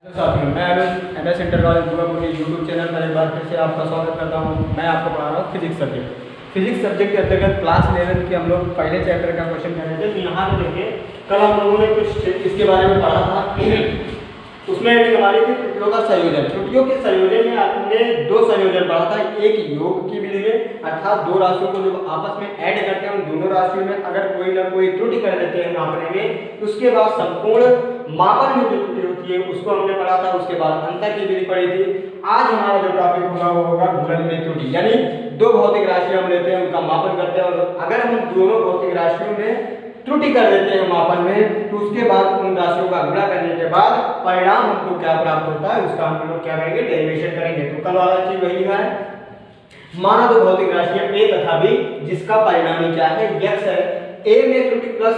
साथियों, मैं Arun MS inter college Durgapur के यूट्यूब चैनल पर एक बार फिर से आपका स्वागत करता हूं। मैं आपको पढ़ा रहा हूं फिजिक्स सब्जेक्ट के अंतर्गत क्लास 11 के हम लोग पहले चैप्टर का क्वेश्चन कर रहे थे। तो यहाँ पे देखिए, कल हम लोगों ने कुछ इसके बारे में पढ़ा था। उसमें हमारी थी त्रुटियों का संयोजन। त्रुटियों के संयोजन में आपने दो संयोजन पढ़ा था, एक योग की विधि में, अर्थात दो राशियों को जब आपस में ऐड करते हैं उन दोनों राशियों में अगर कोई ना कोई त्रुटि कर देते हैं मापने में, तो उसके बाद संपूर्ण मापन में जो त्रुटि होती है उसको हमने पढ़ा था। उसके बाद अंतर की विधि पढ़ी थी। आज हमारा जो टॉपिक होगा वो होगा गुणन में त्रुटि, यानी दो भौतिक राशियां हम लेते हैं, उनका मापन करते हैं, और अगर हम दोनों भौतिक राशियों में त्रुटि कर देते हैं मापन में, तो उसके बाद उन राशियों का गुणा करने के बाद परिणाम हमको क्या प्राप्त होता है उसका हम लोग क्या करेंगे, डेरिवेशन करेंगे। तो कल वाला चीज वही लिखा है, माना दो भौतिक राशियां a तथा b जिसका परिणामी क्या है, x है। a में त्रुटि प्लस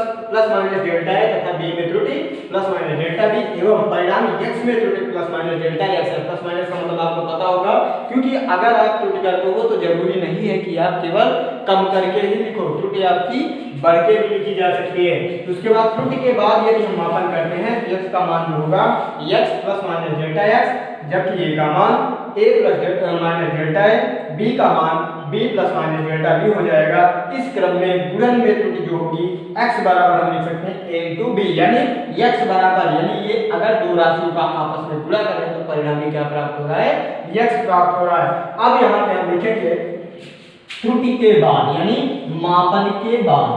माइनस डेल्टा है तथा b में त्रुटि प्लस माइनस डेल्टा b एवं परिणामी x में त्रुटि प्लस माइनस डेल्टा x है। प्लस माइनस का मतलब आपको पता होगा, क्योंकि अगर आप त्रुटि करते हो तो जरूरी नहीं है कि आप केवल कम करके ही लिखो, त्रुटि आपकी बढ़ के भी लिखी जा सकती है। तो उसके बाद त्रुटि के बाद यदि हम मापन करते हैं, x का मान जो होगा x plus minus delta x, जबकि a का मान a प्लस माइनस डेल्टा है, b का मान b plus minus delta b हो जाएगा। इस क्रम में गुणन में त्रुटि जो होगी x बराबर हम लिख सकते हैं a इंटू b, यानी x बराबर, यानी ये अगर दो राशियों का आपस में गुणा करें तो परिणामी क्या प्राप्त हो रहा है, x प्राप्त हो रहा है। अब यहाँ पे हम लिखेंगे त्रुटि के बाद, यानी मापन के बाद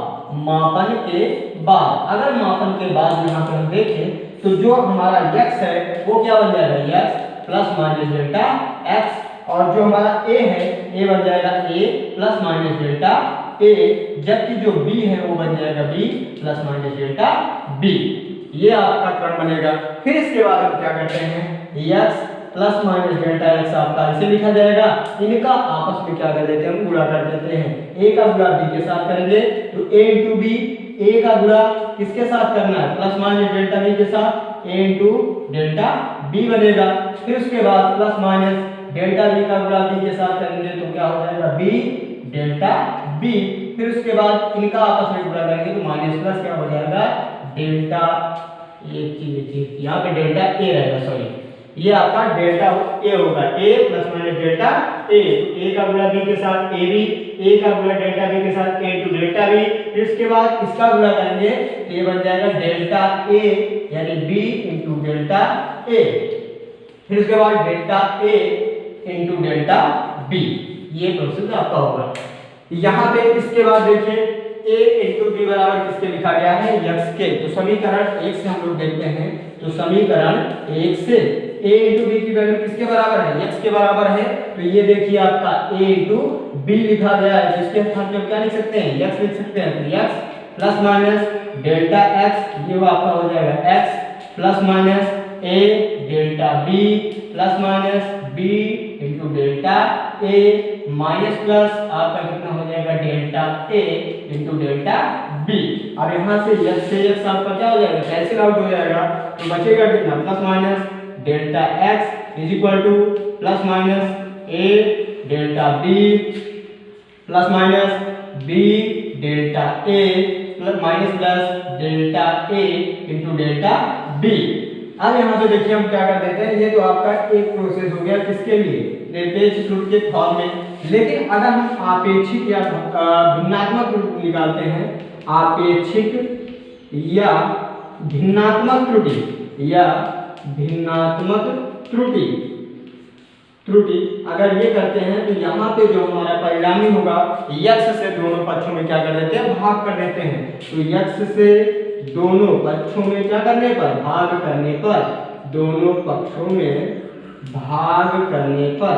अगर मापन के बाद यहाँ पर हम देखें तो जो हमारा x है वो क्या बन जाएगा, x plus minus delta x, और जो हमारा a है a बन जाएगा a plus minus delta a, जबकि जो b है वो बन जाएगा b plus minus delta b। ये आपका क्रम बनेगा। फिर इसके बाद हम क्या करते हैं, x plus minus delta x आपका इसे लिखा जाएगा, इनका आपस में क्या कर देते हैं, हम गुणा कर देते हैं। a का गुणा b के साथ करेंगे तो a इंटू b, a का गुणा किसके साथ करना है, प्लस माइनस डेल्टा b के साथ, a इंटू डेल्टा b बनेगा। फिर उसके बाद प्लस माइनस डेल्टा b का गुणा b के साथ करेंगे तो क्या हो जाएगा, b डेल्टा b। फिर उसके बाद इनका आपस में गुणा करेंगे तो माइनस प्लस क्या हो जाएगा, डेल्टा, एक चीज यहाँ पे डेल्टा a रहेगा, सॉरी ये आपका डेल्टा a होगा, a plus minus delta a, a का गुणा b के साथ ab, a का गुणा डेल्टा b के साथ a इंटू डेल्टा b। फिर इसके बाद इसका गुणा करेंगे तो ये बन जाएगा डेल्टा a, यानी b इंटू डेल्टा a। फिर उसके बाद delta a into delta b, ये प्रोसेस आपका होगा। यहाँ पे इसके बाद देखिए a इंटू b बराबर किसके लिखा गया है, x के। तो समीकरण 1 से हम लोग देखते हैं, तो समीकरण 1 से a इंटू b की वैल्यू किसके बराबर है, x के बराबर है। तो ये देखिए आपका a इंटू b लिखा गया है, जिसके स्थान पे क्या लिख सकते हैं, x लिख सकते हैं। तो x plus minus delta x, ये आपका हो जाएगा x plus minus a delta b plus minus b into delta a minus plus आपका कितना हो जाएगा, delta a into delta b। अब यहाँ से x से x आपका क्या हो जाएगा, कैंसिल आउट हो जाएगा, तो बचेगा कितना, plus minus delta x is equal to plus minus a delta b plus minus b delta a plus minus plus delta a into delta b। अब यहाँ पे देखिए हम क्या कर देते हैं, ये तो आपका एक प्रोसेस हो गया किसके लिए, निरपेक्ष त्रुटि के फॉर्म में। लेकिन अगर हम आपेक्षिक या भिन्नात्मक त्रुटि निकालते हैं, आपेक्षिक या भिन्नात्मक त्रुटि अगर ये करते हैं तो यहाँ पे जो हमारा परिणामी होगा, x से दोनों पक्षों में क्या कर देते हैं, भाग कर देते हैं। तो x से दोनों पक्षों में क्या करने पर, भाग करने पर, दोनों पक्षों में भाग करने पर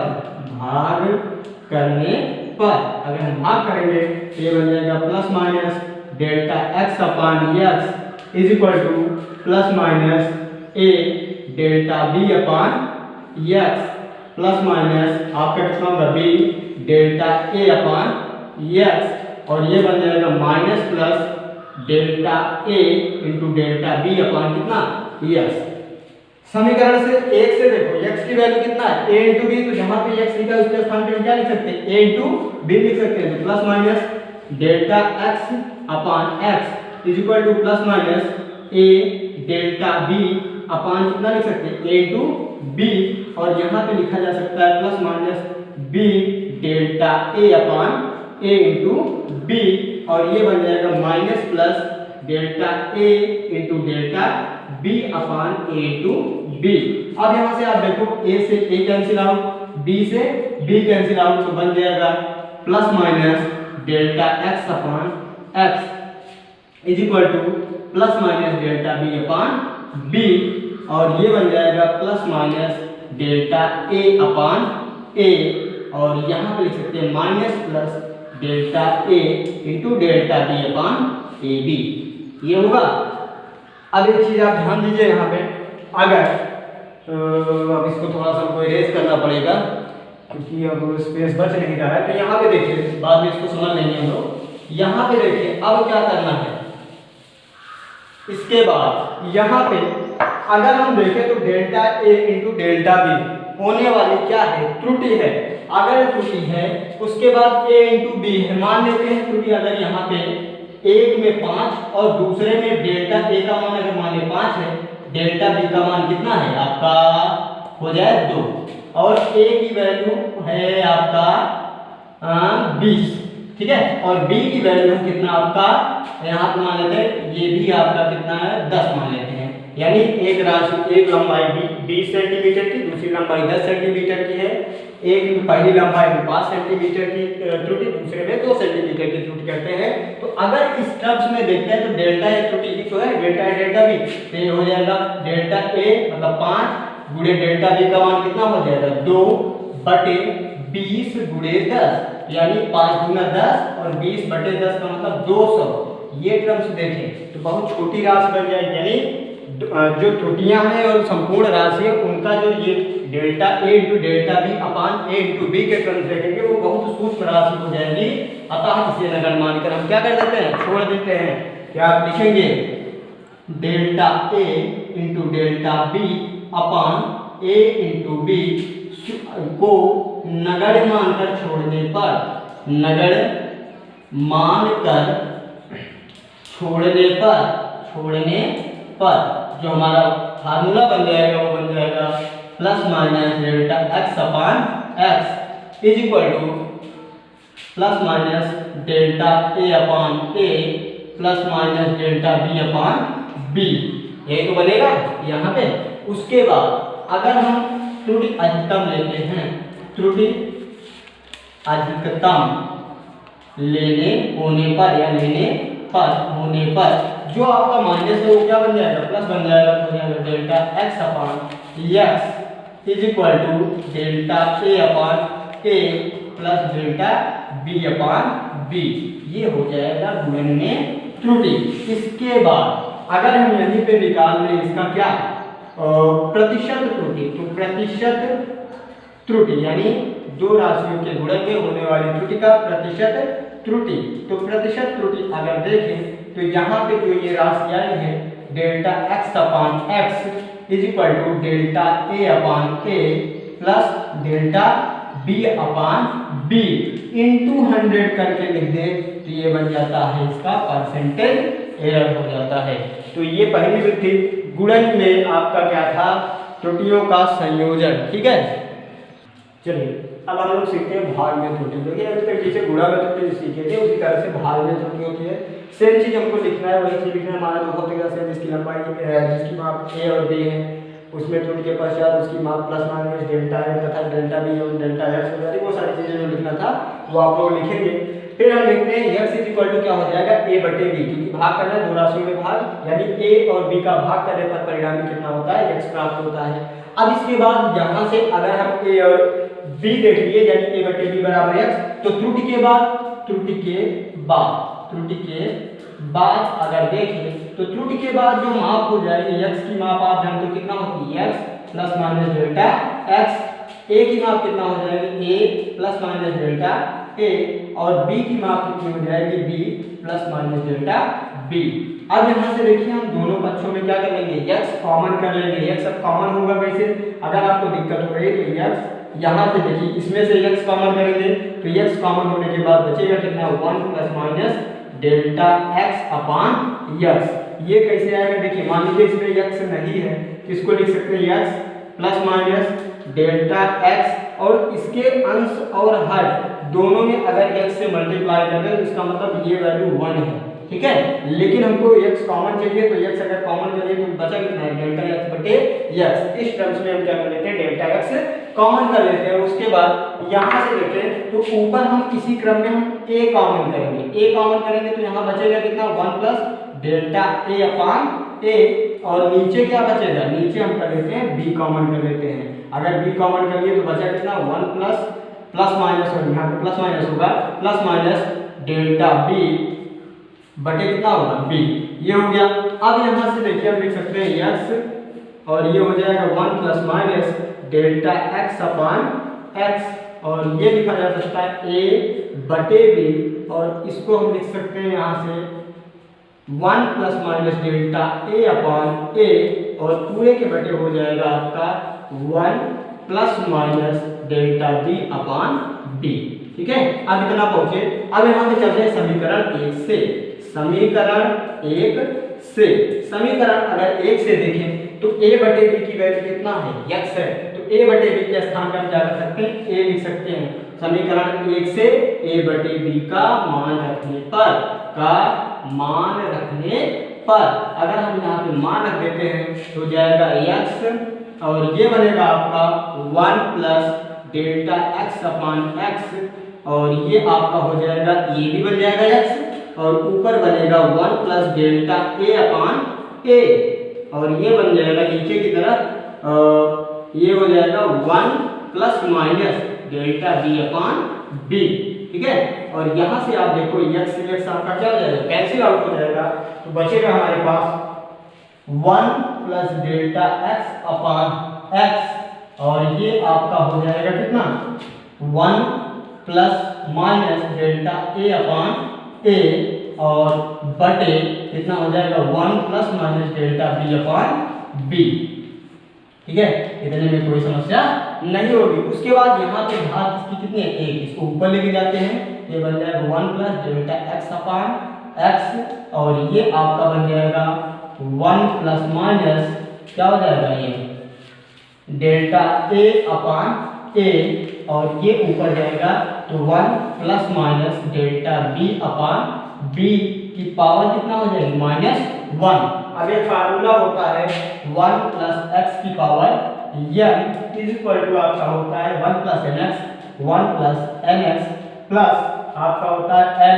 अगर हम भाग करेंगे तो ये बन जाएगा plus minus delta x upon x is equal to plus minus a delta b upon x plus minus आपका कितना होगा, b delta a upon x, और ये बन जाएगा minus plus delta a into delta b अपान कितना, x। समीकरण से 1 से देखो x की वैल्यू कितना है, a इंटू b, तो जहां पे x लिखा है उसके स्थान पे क्या लिख सकते हैं, a इंटू b लिख सकते हैं। तो plus minus delta x upon x is equal to plus minus a delta b अपान कितना लिख सकते हैं ए इंटू बी, और यहाँ पे लिखा जा सकता है plus minus B delta A upon A into B, और ये बन जाएगा minus plus delta A into delta B upon A into B. अब यहाँ से आप देखो ए से ए कैंसिल आउट, बी से बी कैंसिल आउट, तो बन जाएगा plus minus delta X upon X is equal to plus minus delta B upon B, और ये बन जाएगा plus minus delta A upon A, और यहाँ पे लिख सकते हैं minus plus delta A into delta B upon A B, ये होगा। अब एक चीज आप ध्यान दीजिए यहाँ पे, अगर अब इसको थोड़ा सा हमको इरेज करना पड़ेगा क्योंकि अब स्पेस बच नहीं रहा है, तो यहाँ पे देखिए बाद में इसको समझ लेंगे हम लोग। यहाँ पे देखिए अब क्या करना है, इसके बाद यहाँ पे अगर हम देखें तो delta A into delta B होने वाली क्या है, त्रुटि है। अगर त्रुटि है उसके बाद ए इंटू बी है, मान लेते हैं त्रुटि अगर यहाँ पे एक में 5 और दूसरे में डेल्टा ए का मान अगर मान ले 5 है, डेल्टा बी का मान कितना है आपका हो जाए 2, और ए की वैल्यू है आपका 20, ठीक है, और बी की वैल्यू कितना आपका यहाँ पे मान लेते हैं, ये भी आपका कितना है 10 मान लेते हैं, यानी एक राशि एक लंबाई 20 सेंटीमीटर की, दूसरी लंबाई 10 सेंटीमीटर की है, एक पहली लंबाई में 5 सेंटीमीटर की त्रुटि, दूसरे में 2 सेंटीमीटर की त्रुटि करते हैं। तो अगर इस टर्म्स में देखते हैं तो डेल्टा ए त्रुटि की तो है डेल्टा ए डेल्टा बी, तो ये हो जाएगा डेल्टा ए मतलब 5 गुणे डेल्टा बी का मान कितना हो जाएगा 2 बटे 20 गुणे 10, यानी 5 गुना 10 और 20 बटे 10 का मतलब 200। ये टर्म्स देखें तो बहुत छोटी राशि बन जाएगी, यानी जो त्रुटियां हैं और संपूर्ण राशि है उनका जो ये delta A into delta B upon A into B के टर्म्स देखेंगे वो बहुत सूक्ष्म राशि हो जाएगी। अतः इसे नगण्य मानकर हम क्या कर देते हैं, छोड़ देते हैं। क्या आप लिखेंगे delta A into delta B upon A into B को नगण्य मानकर छोड़ने पर, नगण्य मानकर छोड़ने पर जो हमारा फार्मूला बन जाएगा वो बन जाएगा plus minus delta X upon X is equal to plus minus delta A upon A plus minus delta B upon B, यही तो बनेगा यहाँ पे। उसके बाद अगर हम त्रुटि अधिकतम लेते हैं, त्रुटि अधिकतम लेने पर जो आपका माइनस है वो क्या बन जाएगा प्लस बन जाएगा, तो हो जाएगा delta X upon X is equal to delta A upon A plus delta B upon B, ये हो जाएगा गुणन में त्रुटि। इसके बाद अगर हम यहीं पे निकाल लें इसका क्या प्रतिशत त्रुटि, तो प्रतिशत त्रुटि यानी दो राशियों के गुणन में होने वाली त्रुटि का प्रतिशत त्रुटि, तो प्रतिशत त्रुटि अगर देखें तो यहाँ पे जो ये राशि आई है delta X upon X is equal to delta A upon A plus delta B upon B into 100 करके लिख दे तो ये बन जाता है इसका परसेंटेज एरर हो जाता है। तो ये पहली वृद्धि गुणन में आपका क्या था, त्रुटियों का संयोजन, ठीक है। चलिए अब हम लोग सीखते हैं भाग में त्रुटि। देखिए अभी तक जैसे गुणा में त्रुटि सीखे थे उसी तरह से भाग में त्रुटि होती है। सेम चीज हमको लिखना है, वही चीज लिखना है। हमारा दो भौतिक है जिसकी लंबाई जिसकी माप ए और बी है, उसमें त्रुटि के पश्चात उसकी माप प्लस माइनस डेल्टा है तथा डेल्टा बी और डेल्टा एक्स हो जाती है। वो सारी चीजें जो लिखना था वो आप लोग लिखेंगे। फिर हम लिखते हैं एक्स इज इक्वल टू क्या हो जाएगा ए बटे बी, क्योंकि भाग करना है दो राशियों में भाग, यानी ए और बी का भाग करने पर परिणामी कितना होता है एक्स प्राप्त होता है। अब इसके बाद यहाँ से अगर हम ए और बी देख लिए यानी ए बटे बी बराबर एक्स, तो त्रुटि के बाद अगर देखें तो त्रुटि के बाद जो माप हो जाएगी एक्स की माप आप जानते हो कितना होती है X plus minus delta X, A की माप कितना हो जाएगी A plus minus delta A और बी की माप कितनी हो जाएगी B plus minus delta B. अब यहाँ से देखिए हम दोनों पक्षों में क्या कर लेंगे x कॉमन कर लेंगे। x अब कॉमन होगा कैसे, अगर आपको दिक्कत हो रही है तो x यहाँ से देखिए इसमें से x कॉमन करेंगे तो x कॉमन होने के बाद बचेगा कितना 1 प्लस माइनस डेल्टा x अपान x। ये कैसे आएगा देखिए, मान लीजिए इसमें x नहीं है किसको लिख सकते हैं, x plus minus delta x, और इसके अंश और हर दोनों में अगर x से मल्टीप्लाई कर दें तो इसका मतलब ये वैल्यू 1 है, ठीक है। लेकिन हमको x कॉमन चाहिए, तो x अगर कॉमन करिए तो बचा कितना है, डेल्टा x बटे x। इस टर्म्स में हम क्या कर लेते हैं, डेल्टा x कॉमन कर लेते हैं। उसके बाद यहाँ से देखें तो ऊपर हम इसी क्रम में हम a कॉमन करेंगे, a कॉमन करेंगे तो यहाँ बचेगा कितना, 1 plus delta a upon a, और नीचे क्या बचेगा, नीचे हम कर लेते हैं b कॉमन कर लेते हैं। अगर b कॉमन कर लिए तो बचा कितना, 1 प्लस माइनस, और यहाँ पे प्लस माइनस होगा, प्लस माइनस डेल्टा b बटे कितना होगा, b। ये हो गया। अब यहाँ से देखिए हम लिख सकते हैं x, और ये हो जाएगा 1 प्लस माइनस डेल्टा x अपान x, और ये लिखा जा सकता है a बटे b, और इसको हम लिख सकते हैं यहाँ से 1 plus minus delta a upon a, और पूरे के बटे हो जाएगा आपका 1 प्लस माइनस डेल्टा b अपान b, ठीक है। अब इतना पहुंचे। अब यहाँ पे चलते हैं समीकरण 1 से। समीकरण 1 से, समीकरण अगर 1 से देखें तो a बटे b की वैल्यू कितना है, x है, तो a बटे b के स्थान पर हम क्या कर सकते हैं, a लिख सकते हैं। समीकरण 1 से a बटे b का मान रखने पर अगर हम यहाँ पे मान रख देते हैं तो जाएगा x, और ये बनेगा आपका 1 प्लस डेल्टा x अपान x, और ये आपका हो जाएगा, ये भी बन जाएगा x, और ऊपर बनेगा 1 plus delta a upon a, और ये बन जाएगा नीचे की तरफ, ये हो जाएगा 1 प्लस माइनस डेल्टा b अपान b, ठीक है। और यहाँ से आप देखो x से x आपका क्या हो जाएगा, कैंसिल आउट हो जाएगा, तो बचेगा हमारे पास 1 प्लस डेल्टा x अपान x, और ये आपका हो जाएगा कितना, 1 plus minus delta a upon a, और बटे कितना हो जाएगा, 1 प्लस माइनस डेल्टा b अपान b, ठीक है। इतने में कोई समस्या नहीं होगी। उसके बाद यहाँ पे घात इसकी कितनी है, 1, इसको ऊपर लेके जाते हैं, ये बन जाएगा 1 प्लस डेल्टा x अपान x, और ये आपका बन जाएगा 1 प्लस माइनस क्या हो जाएगा, ये डेल्टा a अपान a, और ये ऊपर जाएगा तो 1 प्लस माइनस डेल्टा b अपान b की पावर कितना हो जाएगी, -1। अब एक फार्मूला होता है 1 प्लस x की power n is equal to आपका होता है 1 plus nx, 1 plus nx plus आपका होता है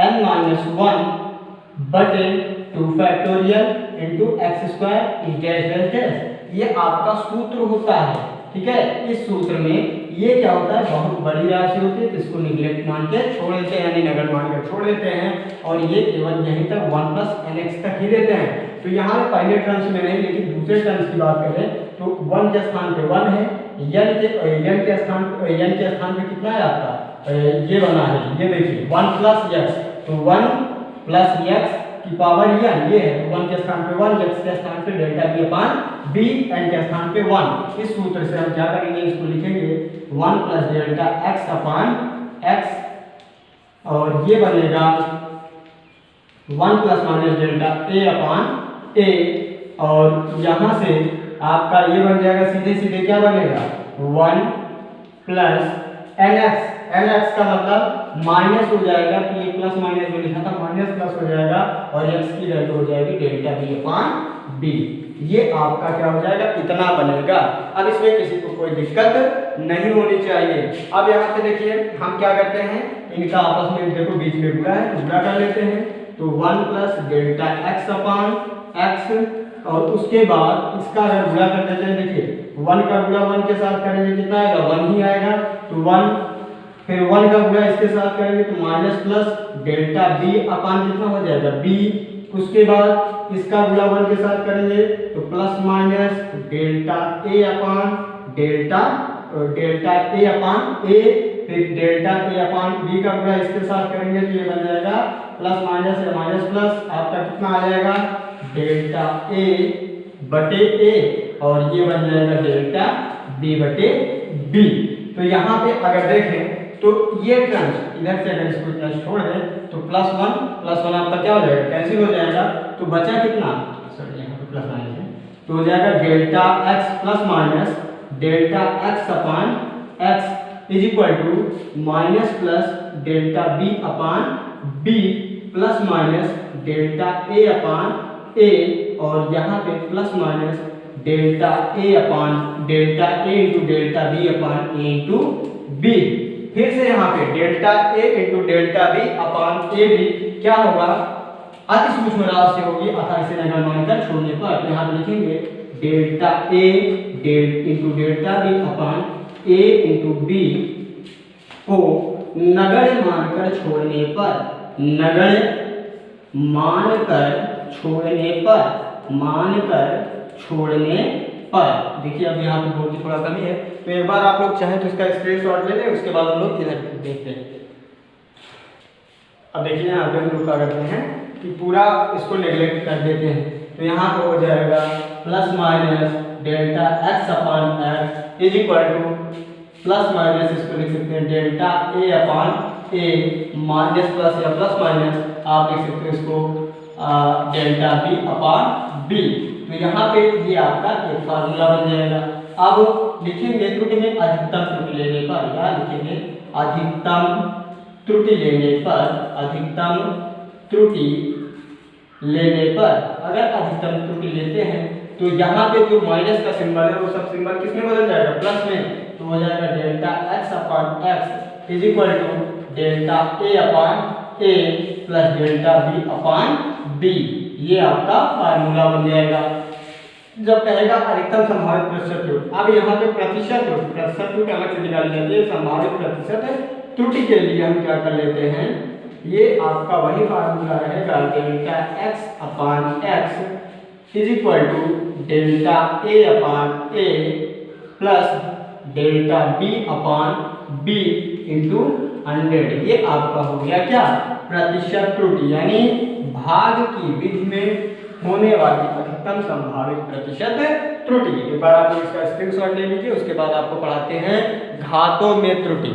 n माइनस 1 बटे 2 factorial into X square is dash dash. ये आपका सूत्र होता है, ठीक है। इस सूत्र में ये क्या होता है, बहुत बड़ी राशि होती है तो इसको निगलेक्ट मान के छोड़ देते हैं, यानी नगण्य मान के छोड़ देते हैं, और ये केवल यहीं तक 1 प्लस nx तक ही देते हैं। तो यहाँ पे पहले टर्म्स में नहीं, लेकिन दूसरे टर्म्स की बात करें तो 1 के स्थान पे 1 है, n के स्थान पे कितना है आपका, ये बना है, ये देखिए 1 प्लस x, तो 1 प्लस x की पावर n ये है, तो 1 के स्थान पे 1, x के स्थान पे डेल्टा b अपान b, n के स्थान पे 1। इस सूत्र से हम क्या करेंगे, इसको लिखेंगे 1 प्लस डेल्टा x अपान x, और ये बनेगा 1 plus minus delta a upon a, और यहाँ से आपका ये बन जाएगा, सीधे सीधे क्या बनेगा, 1 प्लस nx, nx का मतलब माइनस हो जाएगा, तो ये प्लस माइनस जो लिखा था माइनस प्लस हो जाएगा, और x की वैल्यू हो जाएगी डेल्टा b अपान b। ये आपका क्या हो जाएगा, इतना बनेगा। अब इसमें किसी को कोई दिक्कत नहीं होनी चाहिए। अब यहाँ पे देखिए हम क्या करते हैं, इनका आपस में देखो बीच में गुणा है, गुणा कर लेते हैं, तो 1 प्लस डेल्टा x अपान x, और उसके बाद इसका अगर गुणा कर देते हैं, देखिए 1 का गुणा 1 के साथ करेंगे कितना आएगा, 1 ही आएगा, तो 1, फिर 1 का गुणा इसके साथ करेंगे तो माइनस प्लस डेल्टा b अपान कितना हो जाएगा, b। उसके बाद इसका गुणा 1 के साथ करेंगे तो plus minus delta a upon delta a upon a, फिर डेल्टा a अपान b का गुणा इसके साथ करेंगे तो ये बन जाएगा प्लस माइनस या माइनस प्लस, आपका कितना आ जाएगा, डेल्टा a बटे a, और ये बन जाएगा डेल्टा b बटे b। तो यहाँ पे अगर देखें तो ये टर्म्स इधर से अगर इसको इतना छोड़ दें तो +1 आपका क्या हो जाएगा, कैंसिल हो जाएगा, तो बचा कितना, सॉरी यहाँ पे प्लस माइनस है, तो हो जाएगा delta X plus minus delta X upon X is equal to minus plus delta B upon B plus minus delta A upon A, और यहाँ पे plus minus delta A upon delta A into delta B upon A into B. फिर से यहाँ पे delta A into delta B upon A B क्या होगा, अति सूक्ष्म राशि होगी अतः इसे नगण्य मानकर छोड़ने पर। तो यहाँ पे लिखेंगे delta A into delta B upon A into B को नगण्य मानकर छोड़ने पर, नगण्य मानकर छोड़ने पर देखिए अब यहाँ पे बोर्ड की थोड़ा कमी है, तो एक बार आप लोग चाहें तो इसका स्क्रीनशॉट ले लें, उसके बाद हम लोग इधर देखते हैं। अब देखिए यहाँ पे हम लोग क्या करते हैं कि पूरा इसको नेग्लेक्ट कर देते हैं, तो यहाँ पे हो जाएगा plus minus delta X upon X is equal to plus minus इसको लिख सकते हैं delta A upon A minus plus या प्लस माइनस आप लिख सकते हो इसको डेल्टा बी अपान बी। तो यहाँ पे ये आपका एक फार्मूला बन जाएगा। अब लिखेंगे त्रुटि में अधिकतम त्रुटि लेने पर, या लिखेंगे अधिकतम त्रुटि लेने पर, अधिकतम त्रुटि लेने पर अगर अधिकतम त्रुटि लेते हैं तो यहाँ पे जो माइनस का सिंबल है वो सब सिंबल किस में बदल जाएगा, प्लस में। तो हो जाएगा delta X upon X is equal to delta A upon A plus delta B upon B. ये आपका फार्मूला बन जाएगा जब कहेगा अधिकतम संभावित प्रतिशत त्रुटि। अब यहाँ पे प्रतिशत त्रुटि अलग से निकाली जाती है, संभावित प्रतिशत त्रुटि के लिए हम क्या कर लेते हैं, ये आपका वही फार्मूला रहेगा delta X upon X is equal to delta A upon A plus delta B upon B into 100। ये आपका हो गया क्या, प्रतिशत त्रुटि, यानी भाग की विधि में होने वाली अधिकतम संभावित प्रतिशत त्रुटि। एक बार आप इसका स्क्रीनशॉट ले लीजिए, उसके बाद आपको पढ़ाते हैं घातों में त्रुटि।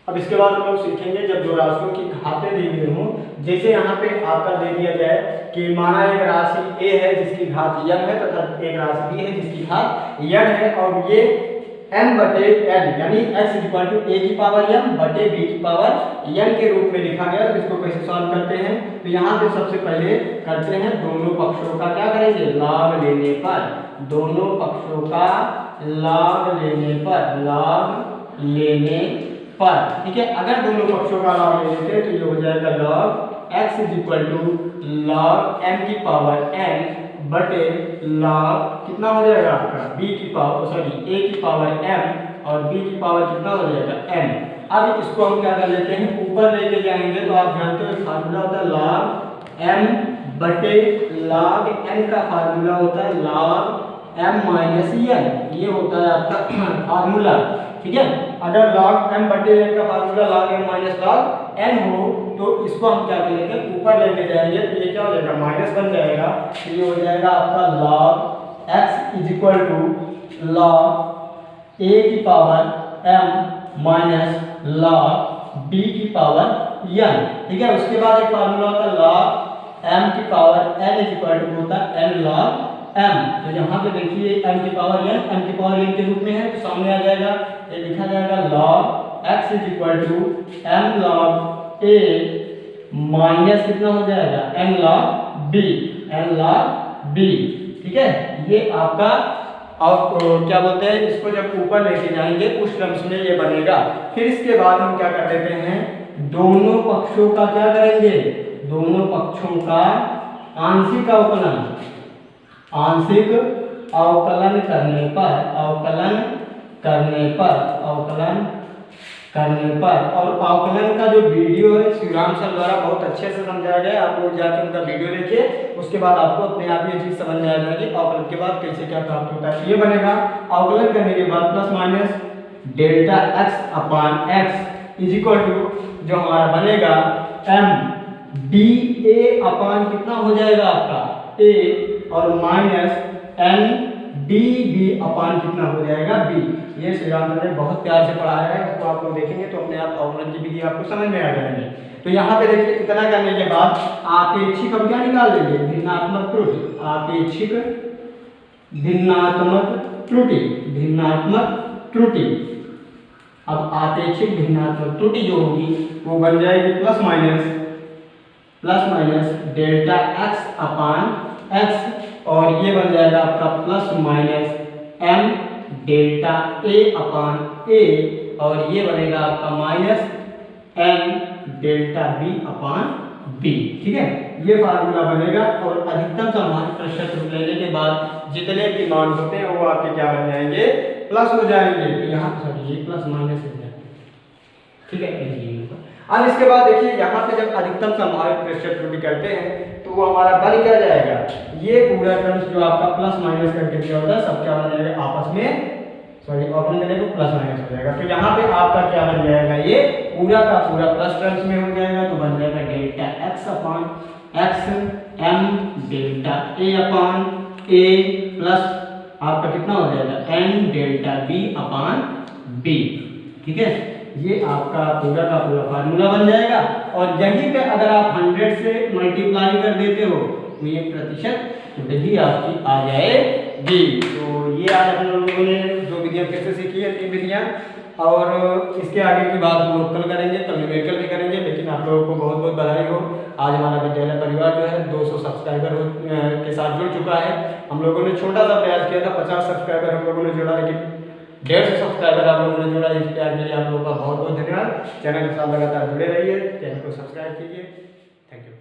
अब इसके बाद हम लोग सीखेंगे जब दो राशियों की घातें दी गई हों, जैसे यहाँ पे आपका दे दिया जाए कि माना एक राशि a है जिसकी घात n है तथा एक राशि b है जिसकी घात n है, और ये m बटे n यानी x इक्वल टू a की पावर m बटे b की पावर n के रूप में लिखा गया। तो इसको कैसे सॉल्व करते हैं, तो यहाँ पे सबसे पहले करते हैं दोनों पक्षों का क्या करेंगे, लॉग लेने पर, दोनों पक्षों का लॉग लेने पर, ठीक है। अगर दोनों पक्षों का लॉग ले लेते हैं तो ये हो जाएगा log x is equal to log m की पावर n बटे लॉग कितना हो जाएगा आपका b की पावर a की पावर m और b की पावर कितना हो जाएगा n। अब इसको हम क्या कर लेते हैं, ऊपर लेके जाएंगे तो आप जानते हो फार्मूला होता है लॉग m बटे लॉग n का फार्मूला होता है लॉग m माइनस n, ये होता है आपका फार्मूला, ठीक है। अगर log m बटे n का formula log m minus log n हो तो इसको हम क्या करेंगे, ऊपर लेके जाएंगे तो ये क्या हो जाएगा, माइनस बन जाएगा। तो ये हो जाएगा आपका log x is equal to log a की power m minus log b की पावर n, ठीक है। उसके बाद एक फार्मूला होता है log m की power n is equal to होता है n log m। तो यहाँ पे देखिए m की पावर n के रूप में है तो सामने आ जाएगा, ये लिखा जाएगा log x is equal to m log a minus कितना हो जाएगा n log b, ठीक है। ये आपका और क्या बोलते हैं, इसको जब ऊपर लेके जाएंगे उस टर्म्स में ये बनेगा। फिर इसके बाद हम क्या कर देते हैं, दोनों पक्षों का क्या करेंगे, दोनों पक्षों का आंशिक अवकलन करने पर और अवकलन का जो वीडियो है शिवराम सर द्वारा बहुत अच्छे से समझाया गया, आप लोग जाकर उनका वीडियो देखिए, उसके बाद आपको अपने आप ये चीज समझ में आ जाएगी अवकलन के बाद कैसे क्या प्राप्त होता है। ये बनेगा अवकलन करने के बाद plus minus delta X upon X is equal to जो हमारा बनेगा m डी ए अपान कितना हो जाएगा आपका a और माइनस n डी बी अपान कितना हो जाएगा b। ये श्री राम सर ने बहुत प्यार से पढ़ाया है, उसको आप लोग देखेंगे तो अपने आप अवकलन की विधि आपको समझ में आ जाएगी। तो यहाँ पे देखिए इतना करने के बाद आपेक्षिक हम क्या निकाल लेंगे, भिन्नात्मक त्रुटि, आपेक्षिक भिन्नात्मक त्रुटि, भिन्नात्मक त्रुटि। अब आपेक्षिक भिन्नात्मक त्रुटि जो होगी वो बन जाएगी plus minus delta X upon x, और ये बन जाएगा आपका plus minus M delta A upon A, और ये बनेगा आपका minus M delta B upon B. ठीक है, ये फार्मूला बनेगा। और अधिकतम संभावित प्रतिशत लेने के बाद जितने भी मान होते हैं वो आपके क्या बन जाएंगे, प्लस हो जाएंगे। तो यहाँ सॉरी ये प्लस माइनस हो जाएगा। ठीक है, अब इसके बाद देखिए यहाँ पे जब अधिकतम संभावित प्रतिशत त्रुटि करते हैं तो वो हमारा बन क्या जाएगा, ये पूरा टर्म्स जो आपका प्लस माइनस करके क्या होता है सब क्या बन जाएगा आपस में, सॉरी ओपन करने को प्लस माइनस हो जाएगा। तो यहाँ पे आपका क्या बन जाएगा, ये पूरा का पूरा प्लस टर्म्स में हो जाएगा। तो बन जाएगा delta X upon x M delta A upon A plus आपका कितना हो जाएगा N delta B upon B. ठीक है, ये आपका पूरा का पूरा फार्मूला बन जाएगा। और यहीं पे अगर आप 100 से मल्टीप्लाई कर देते हो तो ये प्रतिशत विधि आपकी आ जाएगी। तो ये आज हम लोगों ने जो विधियाँ फिर से सीखी है 3 विधियाँ, और इसके आगे की बात हम लोग कल करेंगे, कल न्यूमेरिकल भी करेंगे। लेकिन आप लोगों को बहुत बहुत बधाई हो, आज हमारा विद्यालय परिवार जो है 200 सब्सक्राइबर के साथ जुड़ चुका है। हम लोगों ने छोटा सा प्रयास किया था, 50 सब्सक्राइबर हम लोगों ने जोड़ा, लेकिन 150 सब्सक्राइबर आप लोगों ने जोड़ा। इस प्यार के लिए आप लोगों का बहुत बहुत धन्यवाद। चैनल के साथ लगातार जुड़े रहिए, चैनल को सब्सक्राइब कीजिए। Thank you.